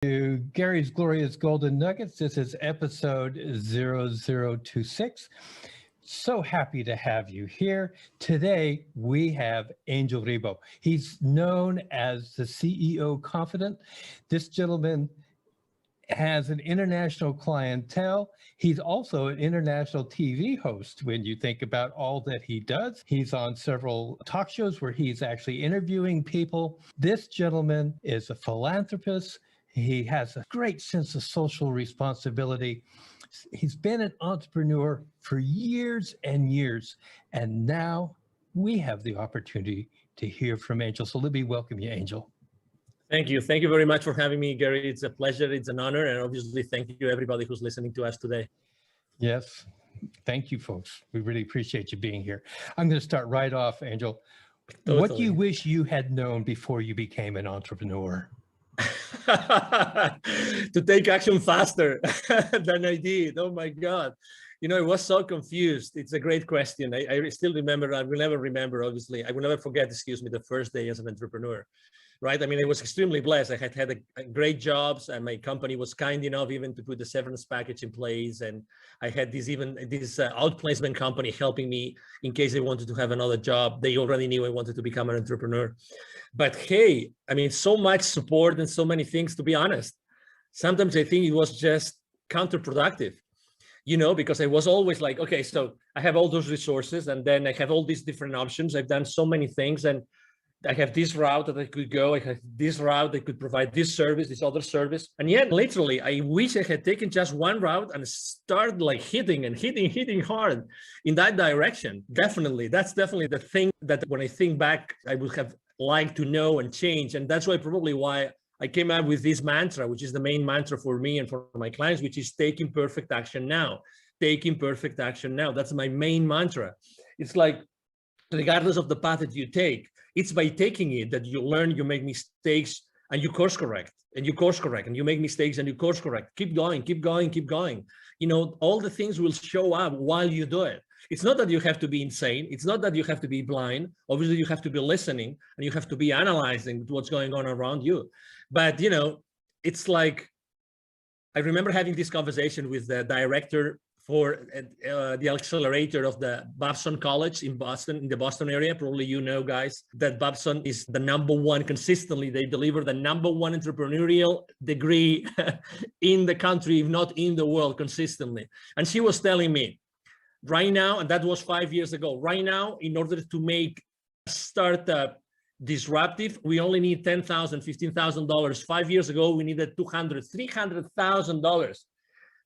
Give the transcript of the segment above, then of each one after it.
To Gary's Glorious Golden Nuggets. This is episode 0026. So happy to have you here. Today, we have Angel Ribo. He's known as the CEO Confidant. This gentleman has an international clientele. He's also an international TV host when you think about all that he does. He's on several talk shows where he's actually interviewing people. This gentleman is a philanthropist. He has a great sense of social responsibility. He's been an entrepreneur for years and years, and now we have the opportunity to hear from Angel. So let me welcome you, Angel. Thank you. Thank you very much for having me, Gary. It's a pleasure. It's an honor. And obviously, thank you, everybody who's listening to us today. Yes. Thank you, folks. We really appreciate you being here. I'm going to start right off, Angel. Totally. What do you wish you had known before you became an entrepreneur? To take action faster than I did. Oh my God. You know, I was so confused. It's a great question. I still remember, I will never remember, obviously. I will never forget, the first day as an entrepreneur, right? I mean, I was extremely blessed. I had a great jobs, and my company was kind enough even to put the severance package in place. And I had this outplacement company helping me in case I wanted to have another job. They already knew I wanted to become an entrepreneur. But hey, I mean, so much support and so many things, to be honest. Sometimes I think it was just counterproductive, you know, because I was always like, okay, so I have all those resources and then I have all these different options. I've done so many things and I have this route that I could go. I have this route that could provide this service, this other service. And yet, literally, I wish I had taken just one route and started like hitting hard in that direction. Definitely. That's definitely the thing that when I think back, I would have liked to know and change. And that's probably why I came up with this mantra, which is the main mantra for me and for my clients, which is taking perfect action now. Taking perfect action now. That's my main mantra. It's like, regardless of the path that you take, it's by taking it that you learn, you make mistakes, and you course correct, and you course correct, and you make mistakes and you course correct. Keep going, keep going, keep going. You know, all the things will show up while you do it. It's not that you have to be insane. It's not that you have to be blind. Obviously, you have to be listening and you have to be analyzing what's going on around you. But, you know, it's like, I remember having this conversation with the director for the accelerator of the Babson College in Boston, in the Boston area. Probably you know, guys, that Babson is the #1 consistently. They deliver the #1 entrepreneurial degree in the country, if not in the world, consistently. And she was telling me right now, and that was 5 years ago, right now, in order to make a startup disruptive, we only need $10,000, $15,000. 5 years ago, we needed $200,000, $300,000.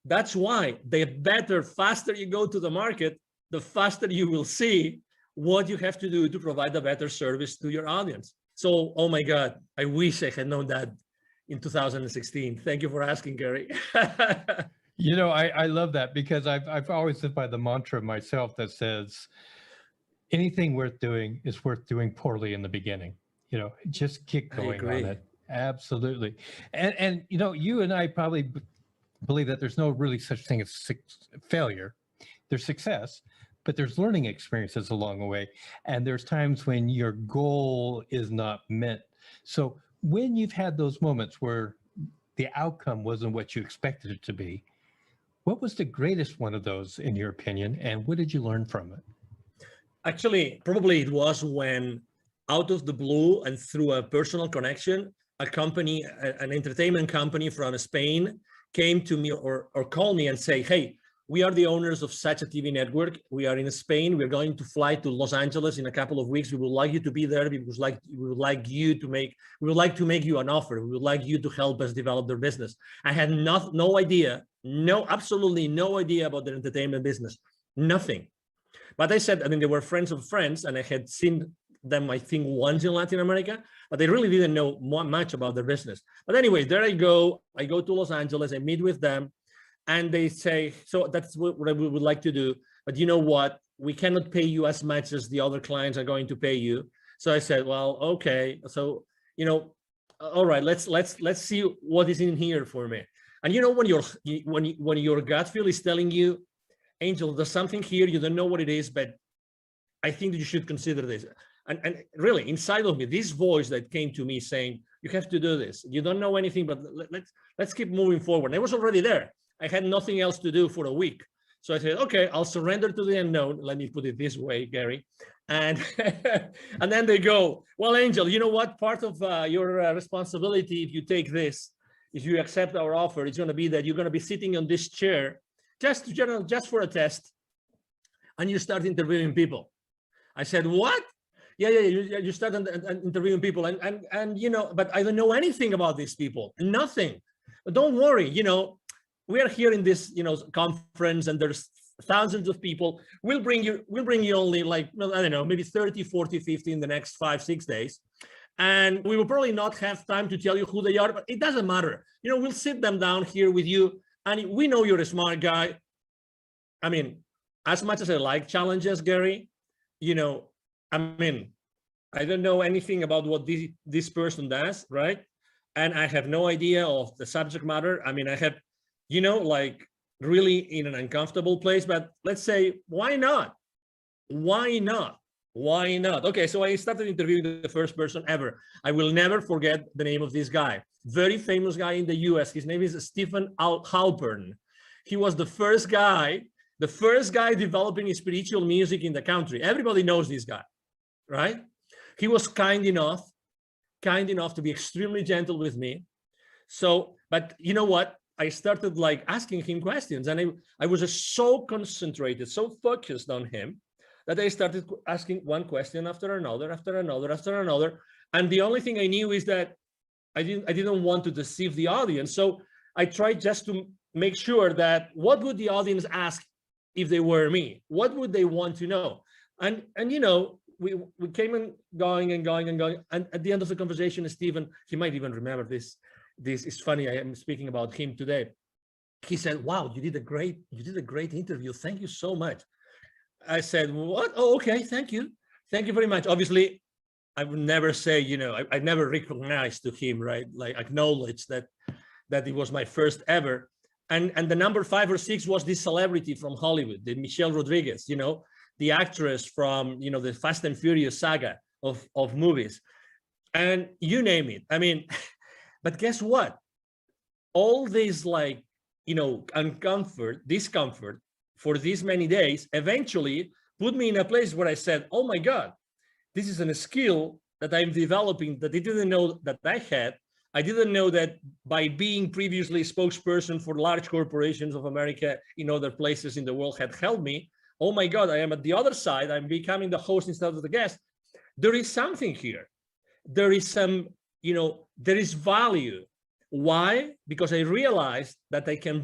That's why the faster you go to the market, the faster you will see what you have to do to provide a better service to your audience. So, oh my God, I wish I had known that in 2016. Thank you for asking, Gary. You know, I love that because I've always lived by the mantra myself that says, anything worth doing is worth doing poorly in the beginning. You know, just keep going on it. Absolutely. And you know, you and I probably believe that there's no really such thing as failure. There's success, but there's learning experiences along the way. And there's times when your goal is not met. So when you've had those moments where the outcome wasn't what you expected it to be, what was the greatest one of those in your opinion? And what did you learn from it? Actually, probably it was when out of the blue and through a personal connection, a company, an entertainment company from Spain came to me or called me and say, hey, we are the owners of such a TV network. We are in Spain. We're going to fly to Los Angeles in a couple of weeks. We would like you to be there because we would like to make you an offer. We would like you to help us develop their business. I had no idea, absolutely no idea about their entertainment business, nothing. But I said, I mean, they were friends of friends and I had seen them, I think, once in Latin America, but they really didn't know much about their business. But anyway, there I go to Los Angeles, I meet with them, and they say, so that's what we would like to do. But you know what? We cannot pay you as much as the other clients are going to pay you. So I said, well, okay. So, you know, all right, let's see what is in here for me. And you know, when your gut feel is telling you, Angel, there's something here, you don't know what it is, but I think that you should consider this. And really, inside of me, this voice that came to me saying, You have to do this. You don't know anything, but let's keep moving forward. And I was already there. I had nothing else to do for a week. So I said, okay, I'll surrender to the unknown. Let me put it this way, Gary. And and then they go, well, Angel, you know what? Part of your responsibility, if you take this, if you accept our offer, it's going to be that you're going to be sitting on this chair just for a test, and you start interviewing people. I said, what? Yeah, you start interviewing people, and you know, but I don't know anything about these people, nothing. But don't worry, you know, we are here in this, you know, conference, and there's thousands of people. We'll bring you only like, I don't know, maybe 30, 40, 50 in the next 5, 6 days. And we will probably not have time to tell you who they are, but it doesn't matter. You know, we'll sit them down here with you, and we know you're a smart guy. I mean, as much as I like challenges, Gary, you know, I mean, I don't know anything about what this person does, right? And I have no idea of the subject matter. I mean, I have, you know, like really in an uncomfortable place, but let's say, why not? Why not? Why not? Okay, so I started interviewing the first person ever. I will never forget the name of this guy. Very famous guy in the US. His name is Stephen Halpern. He was the first guy developing spiritual music in the country. Everybody knows this guy, right? He was kind enough to be extremely gentle with me. So, but you know what? I started like asking him questions, and I was just so concentrated, so focused on him, that I started asking one question after another. And the only thing I knew is that I didn't want to deceive the audience. So I tried just to make sure that what would the audience ask if they were me? What would they want to know? And you know, we came and going. And at the end of the conversation, Stephen, he might even remember this. This is funny. I am speaking about him today. He said, wow, you did a great interview. Thank you so much. I said, what? Oh, okay. Thank you. Thank you very much. Obviously, I would never say, you know, I never recognized to him, right? Like acknowledge that it was my first ever. And the number 5 or 6 was this celebrity from Hollywood, the Michelle Rodriguez, you know, the actress from, you know, the Fast and Furious saga of movies, and you name it. I mean, but guess what? All this, like, you know, discomfort for these many days eventually put me in a place where I said, oh my God, this is a skill that I'm developing that I didn't know that I had. I didn't know that by being previously spokesperson for large corporations of America in other places in the world had helped me. Oh my God, I am at the other side. I'm becoming the host instead of the guest. There is something here. There is some, you know, there is value. Why? Because I realized that I can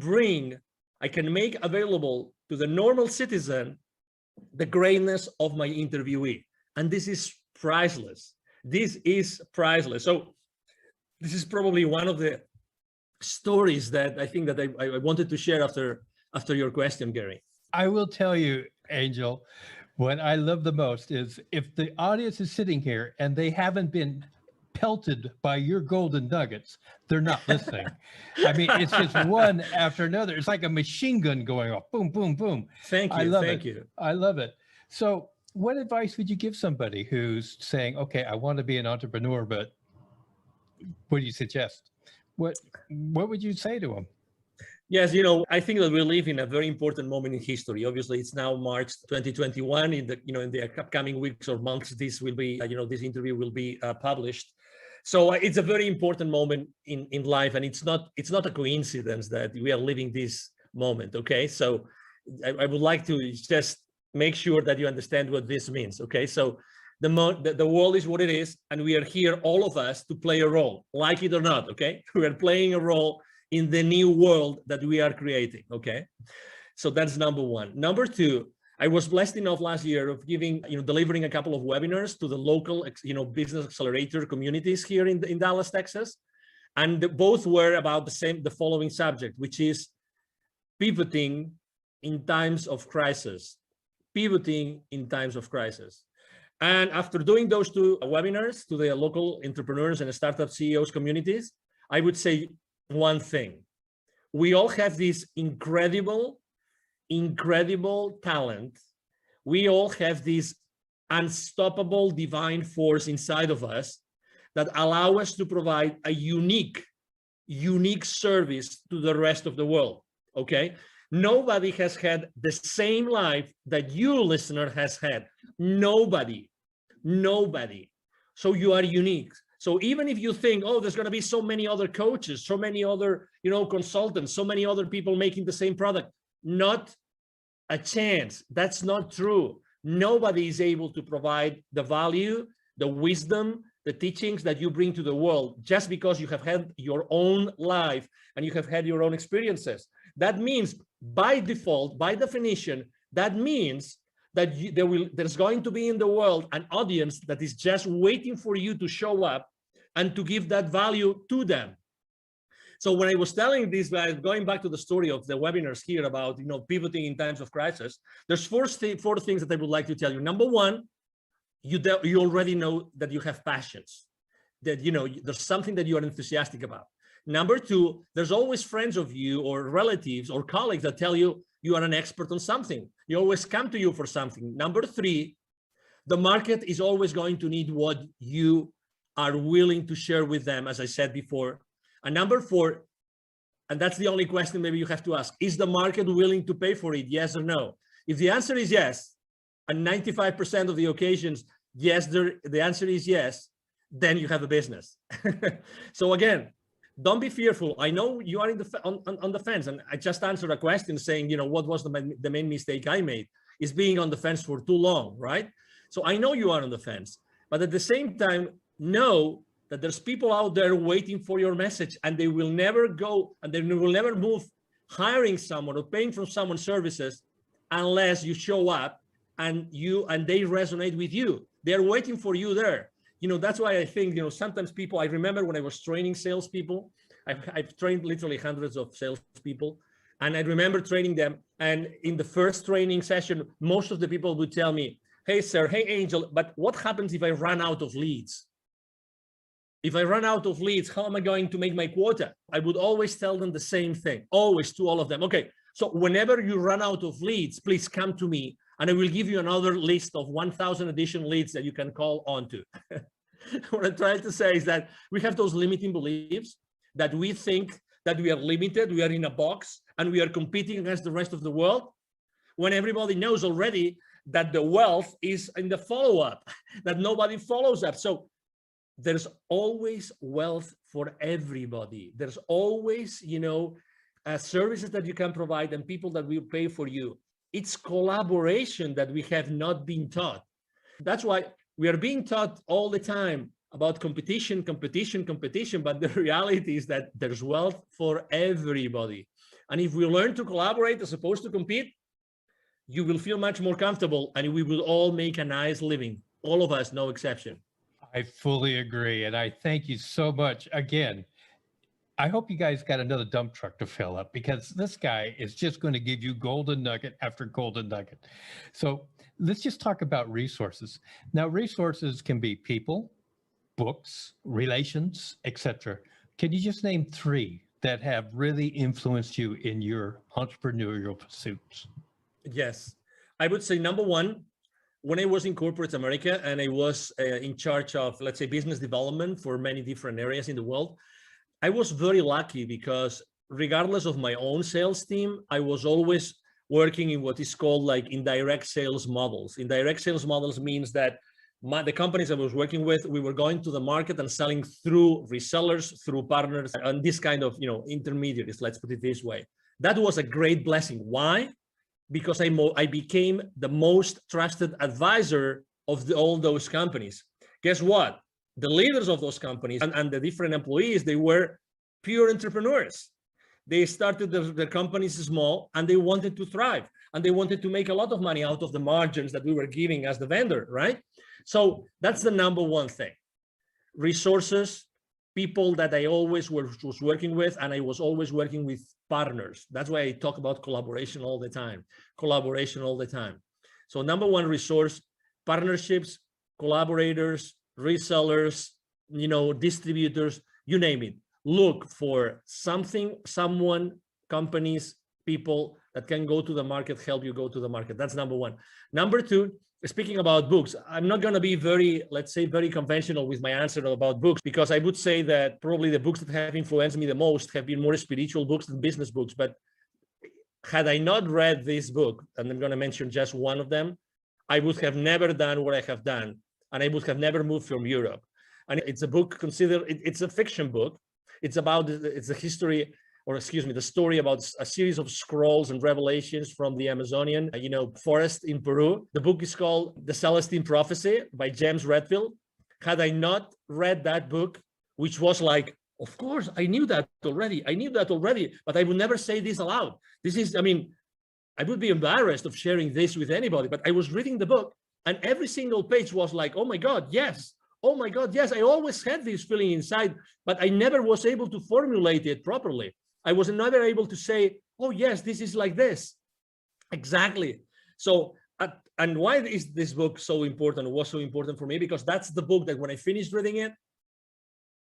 make available to the normal citizen the greatness of my interviewee. And this is priceless. This is priceless. So this is probably one of the stories that I think that I wanted to share after your question, Gary. I will tell you, Angel, what I love the most is if the audience is sitting here and they haven't been pelted by your golden nuggets, they're not listening. I mean, it's just one after another. It's like a machine gun going off. Boom, boom, boom. Thank you. Thank you. I love it. So what advice would you give somebody who's saying, okay, I want to be an entrepreneur, but what do you suggest? What would you say to them? Yes, you know, I think that we live in a very important moment in history. Obviously, it's now March 2021. In the upcoming weeks or months, this will be, this interview will be published. So it's a very important moment in life, and it's not a coincidence that we are living this moment. Okay, so I would like to just make sure that you understand what this means. Okay, so the world is what it is, and we are here, all of us, to play a role, like it or not. Okay, we are playing a role in the new world that we are creating. Okay, so that's number one. Number two, I was blessed enough last year of delivering a couple of webinars to the local, business accelerator communities here in Dallas, Texas, and both were about the following subject, which is pivoting in times of crisis. Pivoting in times of crisis. And after doing those two webinars to the local entrepreneurs and startup CEOs communities, I would say one thing: we all have this incredible talent. We all have this unstoppable divine force inside of us, that allow us to provide a unique service to the rest of the world, okay? Nobody has had the same life that you, listener, has had. Nobody. So you are unique. So even if you think, oh, there's going to be so many other coaches, so many other, consultants, so many other people making the same product, not a chance. That's not true. Nobody is able to provide the value, the wisdom, the teachings that you bring to the world just because you have had your own life and you have had your own experiences. That means by default, by definition, that means that there's going to be in the world an audience that is just waiting for you to show up and to give that value to them. So when I was telling these guys, going back to the story of the webinars here about, pivoting in times of crisis, there's four things that I would like to tell you. Number one, you already know that you have passions, that, there's something that you are enthusiastic about. Number two, there's always friends of you or relatives or colleagues that tell you you are an expert on something. You always come to you for something. Number three, the market is always going to need what you are willing to share with them, as I said before. And number four, and that's the only question maybe you have to ask, is the market willing to pay for it? Yes or no? If the answer is yes, and 95% of the occasions, yes, the answer is yes, then you have a business. So again, don't be fearful. I know you are on the fence, and I just answered a question saying, what was the main mistake I made is being on the fence for too long, right? So I know you are on the fence, but at the same time, know that there's people out there waiting for your message, and they will never go, and they will never move hiring someone or paying for someone's services unless you show up and they resonate with you. They're waiting for you there. That's why I think, sometimes people, I remember when I was training salespeople, I've trained literally hundreds of salespeople, and I remember training them. And in the first training session, most of the people would tell me, hey, sir, hey, Angel, but what happens if I run out of leads? If I run out of leads, how am I going to make my quota? I would always tell them the same thing, always, to all of them. Okay, so whenever you run out of leads, please come to me, and I will give you another list of 1,000 additional leads that you can call onto. What I'm trying to say is that we have those limiting beliefs that we think that we are limited, we are in a box, and we are competing against the rest of the world, when everybody knows already that the wealth is in the follow-up, that nobody follows up. So there's always wealth for everybody. There's always, services that you can provide and people that will pay for you. It's collaboration that we have not been taught. That's why we are being taught all the time about competition, but the reality is that there's wealth for everybody. And if we learn to collaborate as opposed to compete, you will feel much more comfortable, and we will all make a nice living. All of us, no exception. I fully agree. And I thank you so much. Again, I hope you guys got another dump truck to fill up, because this guy is just going to give you golden nugget after golden nugget. So let's just talk about resources. Now, resources can be people, books, relations, etc. Can you just name three that have really influenced you in your entrepreneurial pursuits? Yes, I would say number one, when I was in corporate America and I was in charge of, let's say, business development for many different areas in the world, I was very lucky because regardless of my own sales team, I was always working in what is called like indirect sales models. Indirect sales models means that the companies I was working with, we were going to the market and selling through resellers, through partners, and this kind of, intermediaries, let's put it this way. That was a great blessing. Why? Because I became the most trusted advisor of all those companies. Guess what? The leaders of those companies and the different employees, they were pure entrepreneurs. They started their companies small, and they wanted to thrive, and they wanted to make a lot of money out of the margins that we were giving as the vendor, right? So that's the number one thing. Resources, people that I always was working with, and I was always working with partners. That's why I talk about collaboration all the time. So number one, resource, partnerships, collaborators, resellers, distributors, you name it. Look for something, someone, companies, people that can go to the market, help you go to the market. That's number one. Number two, speaking about books, I'm not going to be very, let's say, very conventional with my answer about books, because I would say that probably the books that have influenced me the most have been more spiritual books than business books. But had I not read this book, and I'm going to mention just one of them, I would have never done what I have done, and I would have never moved from Europe. And it's a book considered, it's a fiction book. It's a history, or excuse me, the story about a series of scrolls and revelations from the Amazonian, forest in Peru. The book is called The Celestine Prophecy by James Redfield. Had I not read that book, which was like, of course, I knew that already, but I would never say this aloud. This is, I would be embarrassed of sharing this with anybody, but I was reading the book and every single page was like, oh my God, yes. Oh my God, yes. I always had this feeling inside, but I never was able to formulate it properly. I was never able to say, oh yes, this is like this. Exactly. So, and why is this book so important? It was so important for me because that's the book that when I finished reading it,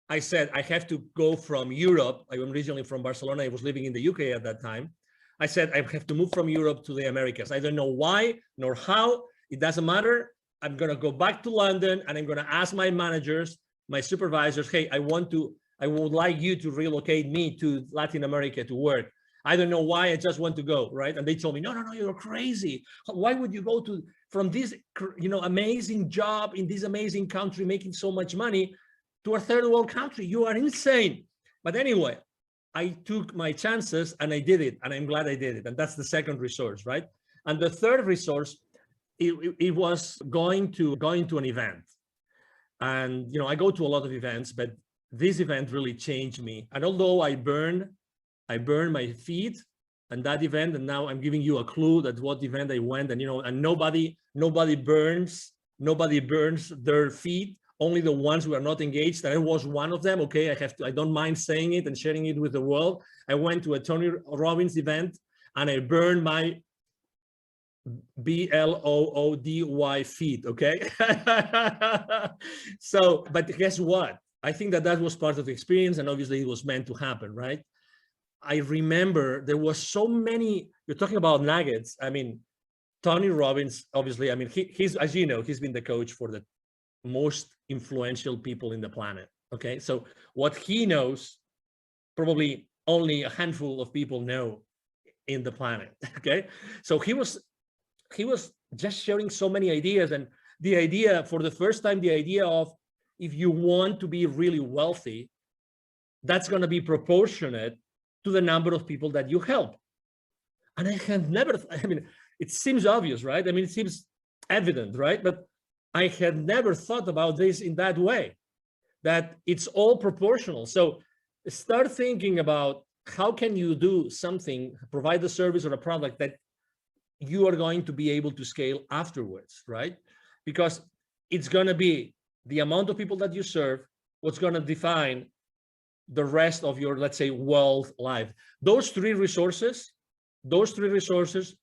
I said, I have to go from Europe. I am originally from Barcelona. I was living in the UK at that time. I said, I have to move from Europe to the Americas. I don't know why nor how. It doesn't matter. I'm going to go back to London and I'm going to ask my managers, my supervisors, hey, I would like you to relocate me to Latin America to work. I don't know why, I just want to go, right? And they told me, no, you're crazy. Why would you go from this, amazing job in this amazing country, making so much money, to a third world country? You are insane. But anyway, I took my chances and I did it, and I'm glad I did it. And that's the second resource, right? And the third resource, it was going to an event. And I go to a lot of events, but this event really changed me. And although I burned my feet and that event, and now I'm giving you a clue that what event I went, and and nobody burns their feet, only the ones who are not engaged. And I was one of them. Okay, I don't mind saying it and sharing it with the world. I went to a Tony Robbins event and I burned my BLOODY feet. Okay. So, but guess what? I think that was part of the experience, and obviously it was meant to happen, right? I remember there was so many, you're talking about nuggets. Tony Robbins, obviously, he's, as you know, he's been the coach for the most influential people in the planet. Okay. So what he knows, probably only a handful of people know in the planet. Okay. So he was just sharing so many ideas, and the idea for the first time, the idea of, if you want to be really wealthy, that's going to be proportionate to the number of people that you help. And I had never, it seems obvious, right? It seems evident, right? But I had never thought about this in that way, that it's all proportional. So start thinking about how can you do something, provide a service or a product that you are going to be able to scale afterwards, right? Because it's going to be the amount of people that you serve, what's going to define the rest of your, let's say, wealth life. Those three resources,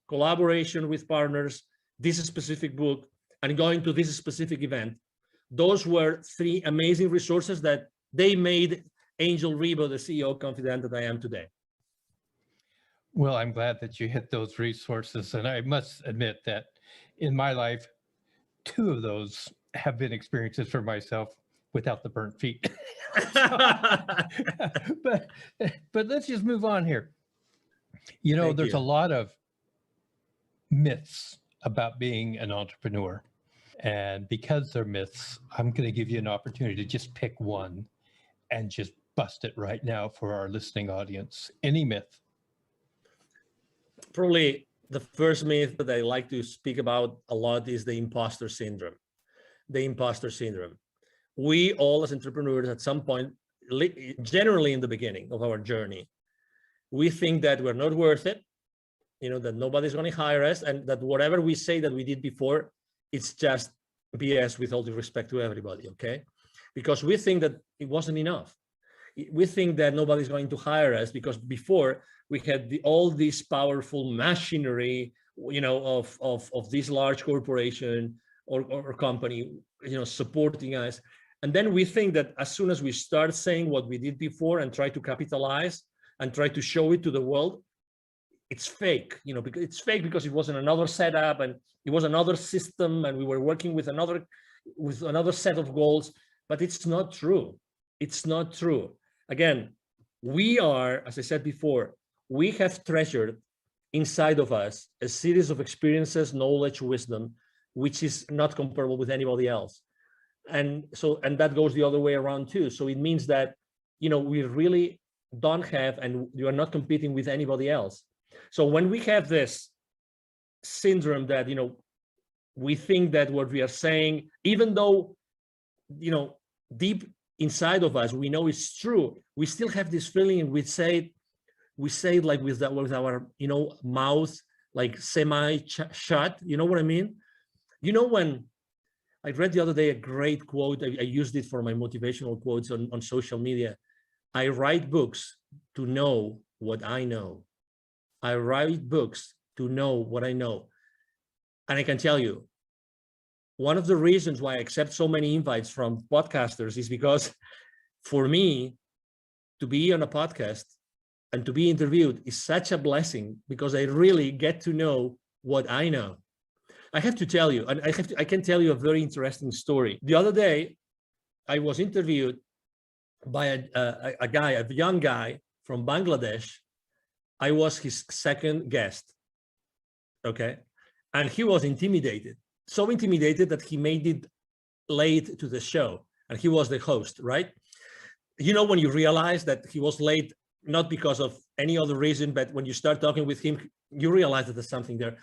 collaboration with partners, this specific book, and going to this specific event, those were three amazing resources that they made Angel Ribo the CEO Confidant that I am today. Well, I'm glad that you hit those resources. And I must admit that in my life, two of those have been experiences for myself without the burnt feet. but let's just move on here. There's a lot of myths about being an entrepreneur. And because they're myths, I'm going to give you an opportunity to just pick one and just bust it right now for our listening audience. Any myth? Probably the first myth that I like to speak about a lot is the imposter syndrome. The imposter syndrome. We all as entrepreneurs at some point, generally in the beginning of our journey, we think that we're not worth it, that nobody's going to hire us, and that whatever we say that we did before, it's just BS, with all due respect to everybody, okay? Because we think that it wasn't enough. We think that nobody's going to hire us because before we had all this powerful machinery, of this large corporation or company, supporting us. And then we think that as soon as we start saying what we did before and try to capitalize and try to show it to the world, it's fake, because it's fake because it was in another setup and it was another system and we were working with another set of goals, but it's not true. It's not true. Again, we are, as I said before, we have treasured inside of us a series of experiences, knowledge, wisdom, which is not comparable with anybody else. And that goes the other way around too. So it means that, we really don't have, and you are not competing with anybody else. So when we have this syndrome that, we think that what we are saying, even though, deep inside of us, we know it's true, we still have this feeling, and we say it like with our, mouth, like semi-shut, you know what I mean? When I read the other day a great quote, I used it for my motivational quotes on social media. I write books to know what I know. I write books to know what I know. And I can tell you, one of the reasons why I accept so many invites from podcasters is because for me to be on a podcast and to be interviewed is such a blessing, because I really get to know what I know. I have to tell you, and I can tell you a very interesting story. The other day, I was interviewed by a young guy from Bangladesh. I was his second guest, okay? And he was intimidated, so intimidated that he made it late to the show, and he was the host, right? When you realize that he was late, not because of any other reason, but when you start talking with him, you realize that there's something there.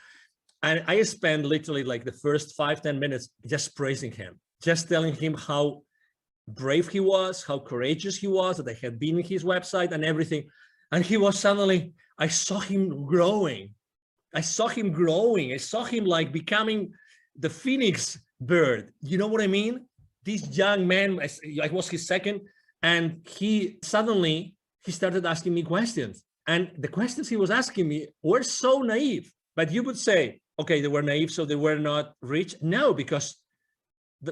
And I spent literally like the first 5-10 minutes just praising him, just telling him how brave he was, how courageous he was, that I had been in his website and everything. And he was suddenly, I saw him growing. I saw him like becoming the phoenix bird. You know what I mean? This young man, I was his second, and he started asking me questions. And the questions he was asking me were so naive. But you would say, okay, they were naive, so they were not rich. No, because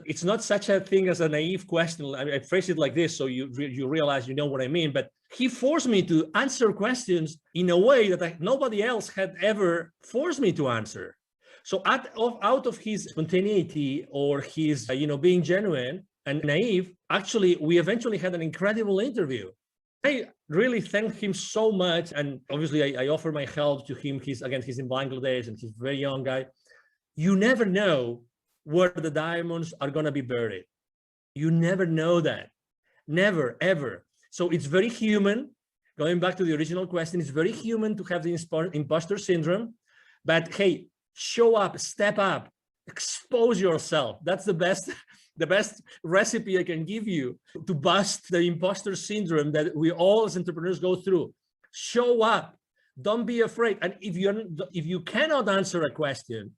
it's not such a thing as a naive question. I phrase it like this, so you realize you know what I mean. But he forced me to answer questions in a way that nobody else had ever forced me to answer. So out of his spontaneity or his, being genuine and naive, actually, we eventually had an incredible interview. I really thank him so much. And obviously I offer my help to him. He's in Bangladesh and he's a very young guy. You never know where the diamonds are going to be buried. You never know that. Never, ever. So it's very human. Going back to the original question, it's very human to have the imposter syndrome. But hey, show up, step up, expose yourself. That's the best recipe I can give you to bust the imposter syndrome that we all as entrepreneurs go through. Show up. Don't be afraid. And if you cannot answer a question,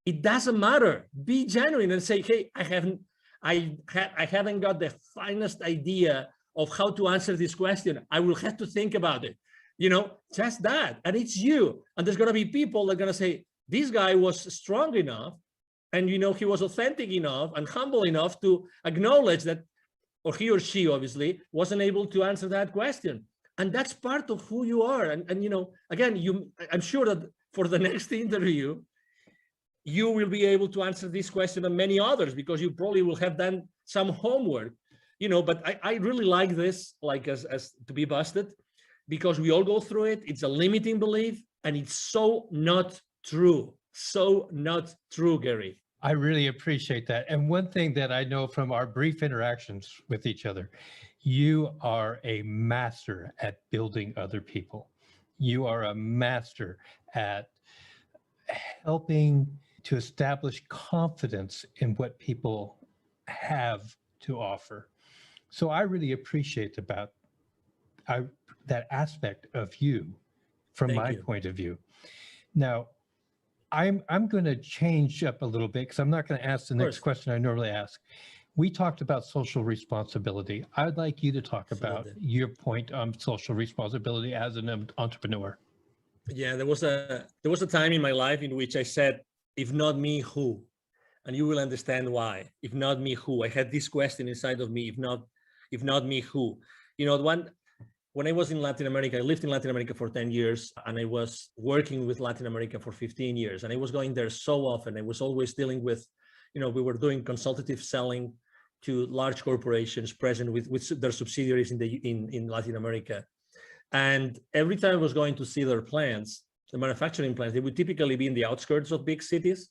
it doesn't matter. Be genuine and say, hey, I haven't got the finest idea of how to answer this question. I will have to think about it. Just that. And it's you. And there's going to be people that are going to say, this guy was strong enough, and he was authentic enough and humble enough to acknowledge that, or he or she obviously wasn't able to answer that question. And that's part of who you are. And again, I'm sure that for the next interview, you will be able to answer this question and many others, because you probably will have done some homework, but I really like this, like as to be busted, because we all go through it. It's a limiting belief, and it's so not true. So not true, Gary. I really appreciate that. And one thing that I know from our brief interactions with each other, you are a master at building other people. You are a master at helping to establish confidence in what people have to offer. So I really appreciate that aspect of you from my point of view. Now, I'm going to change up a little bit, because I'm not going to ask the next question I normally ask. We talked about social responsibility. I'd like you to talk about your point on social responsibility as an entrepreneur. Yeah, there was a time in my life in which I said, if not me, who? And you will understand why. If not me, who? I had this question inside of me, if not me, who? when I was in Latin America, I lived in Latin America for 10 years, and I was working with Latin America for 15 years. And I was going there so often. I was always dealing with, we were doing consultative selling to large corporations present with their subsidiaries in Latin America. And every time I was going to see their plants, the manufacturing plants, they would typically be in the outskirts of big cities,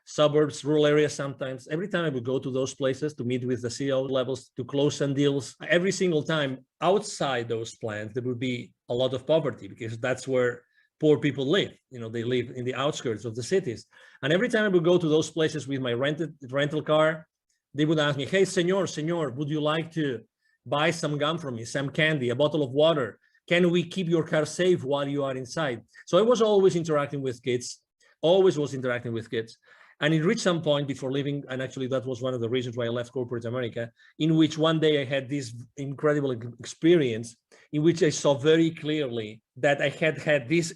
suburbs, rural areas sometimes. Every time I would go to those places to meet with the CEO levels, to close some deals, every single time outside those plants, there would be a lot of poverty, because that's where poor people live. They live in the outskirts of the cities. And every time I would go to those places with my rental car, they would ask me, hey, senor, would you like to buy some gum from me, some candy, a bottle of water? Can we keep your car safe while you are inside? So I was always interacting with kids, always was interacting with kids. And it reached some point before leaving, and actually that was one of the reasons why I left corporate America, in which one day I had this incredible experience in which I saw very clearly that I had this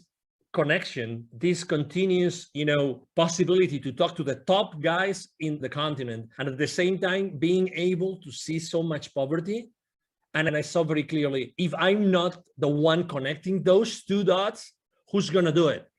connection, this continuous, possibility to talk to the top guys in the continent, and at the same time being able to see so much poverty. And I saw very clearly, if I'm not the one connecting those two dots, who's going to do it?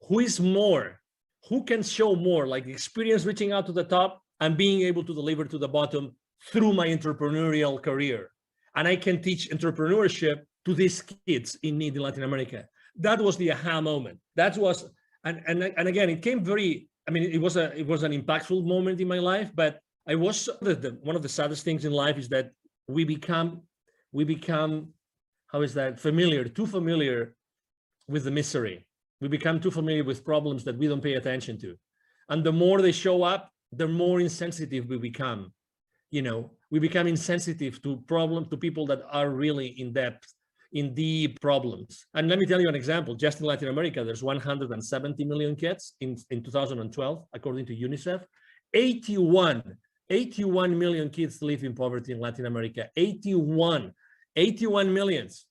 Who is more? Who can show more, like the experience reaching out to the top and being able to deliver to the bottom through my entrepreneurial career? And I can teach entrepreneurship to these kids in need in Latin America. That was the aha moment. That was, and again, it came very, it was an impactful moment in my life, but I was, one of the saddest things in life is that we become, how is that, too familiar with the misery. We become too familiar with problems that we don't pay attention to. And the more they show up, the more insensitive we become. We become insensitive to people that are really in depth, in deep problems. And let me tell you an example. Just in Latin America, there's 170 million kids in 2012, according to UNICEF. 81 million kids live in poverty in Latin America. 81 millions.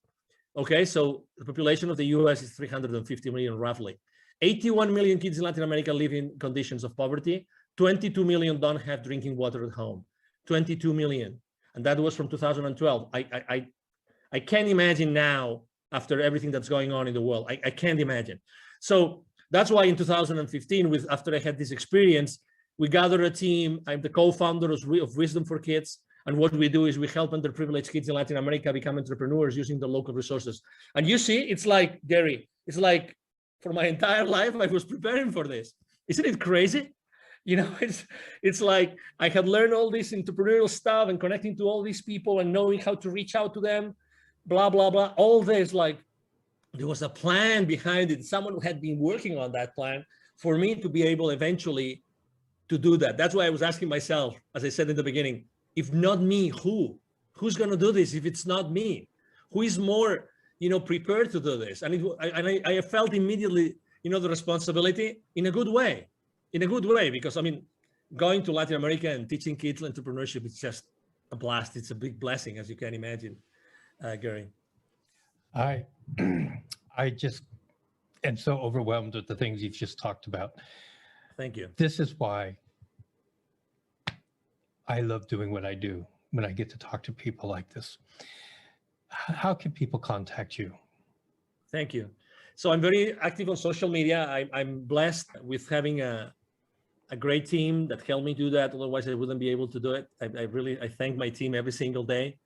Okay, so the population of the US is 350 million roughly. 81 million kids in Latin America live in conditions of poverty. 22 million don't have drinking water at home. 22 million. And that was from 2012. I can't imagine now, after everything that's going on in the world, I can't imagine. So that's why in 2015, after I had this experience, we gathered a team. I'm the co-founder of Wisdom for Kids. And what we do is we help underprivileged kids in Latin America become entrepreneurs using the local resources. And you see, it's like, Gary, it's like for my entire life, I was preparing for this. Isn't it crazy? It's like I had learned all this entrepreneurial stuff and connecting to all these people and knowing how to reach out to them, blah, blah, blah. All this, like, there was a plan behind it. Someone had been working on that plan for me to be able eventually to do that. That's why I was asking myself, as I said in the beginning, if not me, who? Who's going to do this if it's not me? Who is more, prepared to do this? And I felt immediately, the responsibility in a good way, because going to Latin America and teaching kids entrepreneurship is just a blast. It's a big blessing, as you can imagine, Gary. I just am so overwhelmed with the things you've just talked about. Thank you. This is why I love doing what I do when I get to talk to people like this. How can people contact you? Thank you. So I'm very active on social media. I'm blessed with having a great team that helped me do that. Otherwise, I wouldn't be able to do it. I thank my team every single day.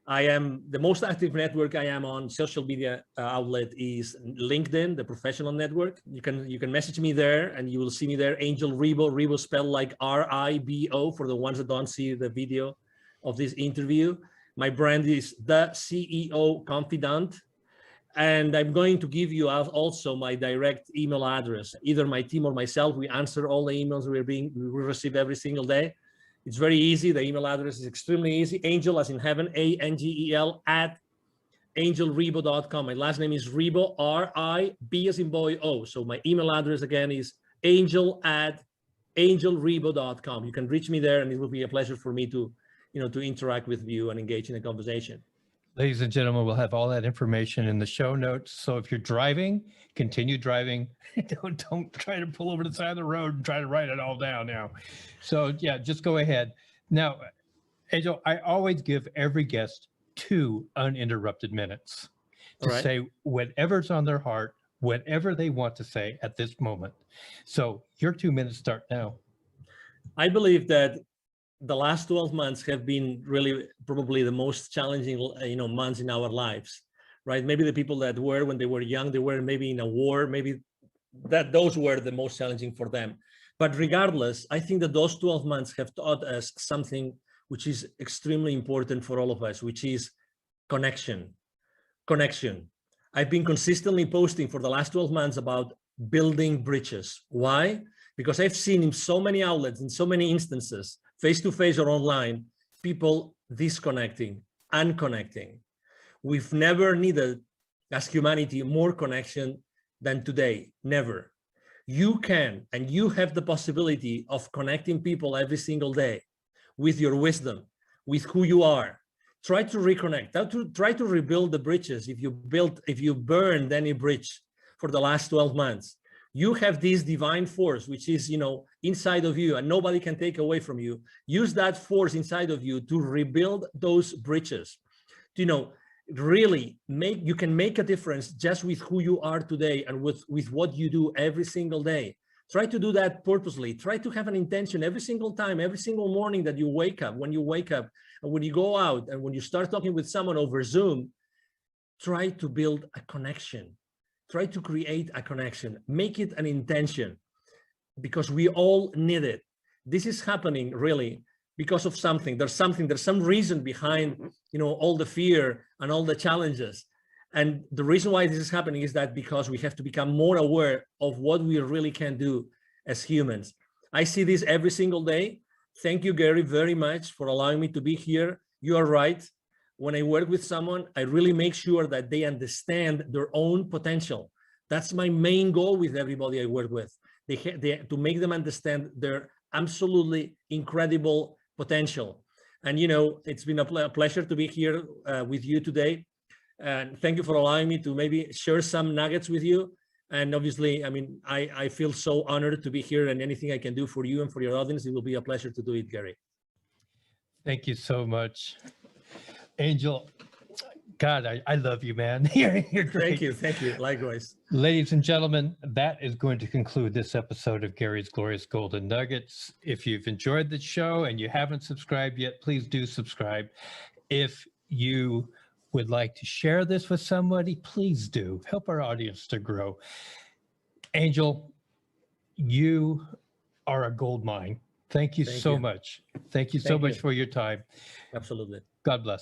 I am the most active network I am on social media outlet is LinkedIn, the professional network. You can message me there and you will see me there. Angel Ribo, Ribo spelled like R-I-B-O for the ones that don't see the video of this interview. My brand is the CEO Confidant. And I'm going to give you also my direct email address. Either my team or myself, we answer all the emails we receive every single day. It's very easy. The email address is extremely easy. Angel, as in heaven, A-N-G-E-L, @angelribo.com. My last name is Ribo, R-I-B as in boy, O. So my email address again is angel@angelribo.com. You can reach me there, and it will be a pleasure for me to interact with you and engage in a conversation. Ladies and gentlemen, we'll have all that information in the show notes. So if you're driving, continue driving. Don't try to pull over to the side of the road and try to write it all down now. So yeah, just go ahead. Now, Angel, I always give every guest 2 uninterrupted minutes. to right. say whatever's on their heart, whatever they want to say at this moment. So your 2 minutes start now. I believe that the last 12 months have been really probably the most challenging, months in our lives, right? Maybe the people that were when they were young, they were maybe in a war, maybe that those were the most challenging for them. But regardless, I think that those 12 months have taught us something which is extremely important for all of us, which is connection. Connection. I've been consistently posting for the last 12 months about building bridges. Why? Because I've seen in so many outlets, in so many instances, face-to-face or online, people disconnecting, unconnecting. We've never needed, as humanity, more connection than today. Never. You can, and you have the possibility of connecting people every single day with your wisdom, with who you are. Try to reconnect, try to rebuild the bridges. If you burned any bridge for the last 12 months, you have this divine force, which is, inside of you and nobody can take away from you. Use that force inside of you to rebuild those bridges. Really you can make a difference just with who you are today and with what you do every single day. Try to do that purposely. Try to have an intention every single time, every single morning that you wake up, when you wake up and when you go out and when you start talking with someone over Zoom. Try to build a connection. Try to create a connection. Make it an intention, because we all need it. This is happening really because of something. There's some reason behind, all the fear and all the challenges. And the reason why this is happening is that because we have to become more aware of what we really can do as humans. I see this every single day. Thank you, Gary, very much for allowing me to be here. You are right. When I work with someone, I really make sure that they understand their own potential. That's my main goal with everybody I work with. To make them understand their absolutely incredible potential. And, it's been a pleasure to be here with you today. And thank you for allowing me to maybe share some nuggets with you. And obviously, I feel so honored to be here, and anything I can do for you and for your audience, it will be a pleasure to do it, Gary. Thank you so much, Angel. God, I love you, man. You're great. Thank you. Likewise. Ladies and gentlemen, that is going to conclude this episode of Gary's Glorious Golden Nuggets. If you've enjoyed the show and you haven't subscribed yet, please do subscribe. If you would like to share this with somebody, please do. Help our audience to grow. Angel, you are a gold mine. Thank you so much. Thank you so much for your time. Absolutely. God bless.